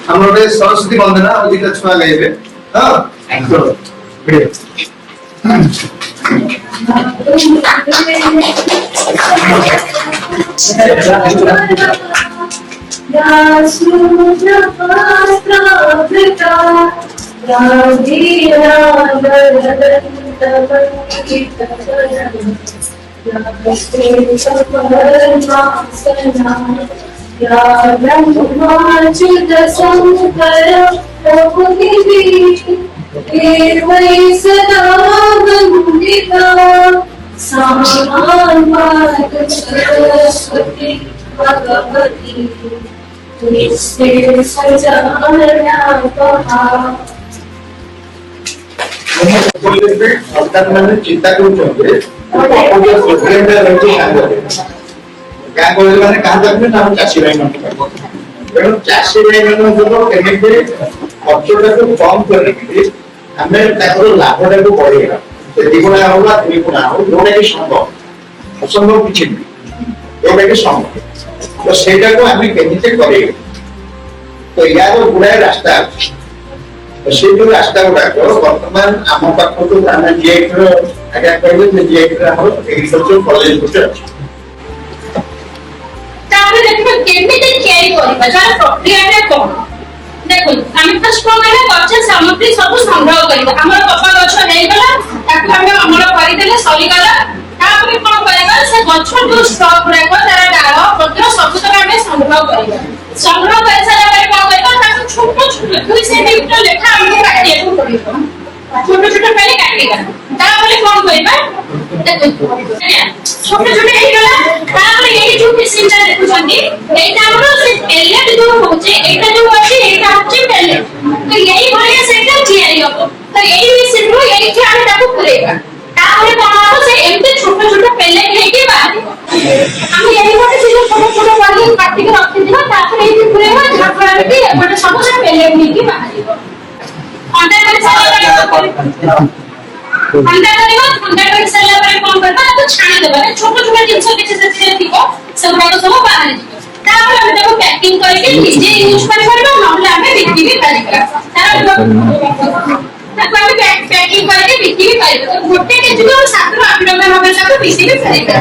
हम लोग सरस्वती वंदना अधिक छुआ गाइबे हां चिंता कर चाषी भाई तेणु चाषी भाई खर्चटा को कम कर लाभटा को बढ़ेगा दुगुणा हो तीन गुणा हो जोटा कि संभव असंभव किसी नहीं जोटा कि संभव तो सेटा को आम केमिते करे तो यार गुड़ाए रास्ता अच्छी तो से जो रास्ता गुड़ाक बर्तमान आम पाख तो जीआईटी आज्ञा कहले जीआईटी एग्रीकल्चर कॉलेज गुटे अच्छी देखो आम फर्स्ट कौन है गछ सामग्री सब संग्रह करबा हमर पप्पा गछ नै गला ताकू हम अमल करि देले सरी गला तापर कोन करबा से गछ जो स्टॉक रखो तारा डाल पत्र सब तक हम संग्रह करबा संग्रह कर सारा बारे कोन करबा ताकू छोट छोट 2 सेंटीमीटर लेखा हमके काटिए को पड़िबो छोट छोट पहले काटेगा तापर कोन करबा देखो छोट छोट हे गला तापर एई जो मशीन देखु छंदी एटा हमरो से पेलेट जो होचे एटा जो अछि एटा होचे पेलेट तो यही भलिया सेटा जियारी हो तो यही मशीन रो यही छाड़ ताकू पुरेगा तापर कोन हो से एमते छोट छोट पेलेट हे के बाहर हम यही बोले से छोट छोट वाली काटी के रखि दिबा तापर एई पुरेगा झापड़ा के एपटे सब से पेलेट हे के बाहर अंडा कर सारा अंडा कर सारा पर कोन करबा तो छाणी देबा छोट छोट जिंस किछ से थिको सब सब बाहर जिवो तापर हम देखो पैकिंग करके निजे यूज कर परबा नहले हमें बिक्री भी करिबा तापर ताको हम पैकिंग करके बिक्री भी करिबा तो गोटे के जो 7 8 टका हमें सब बिक्री भी करिबा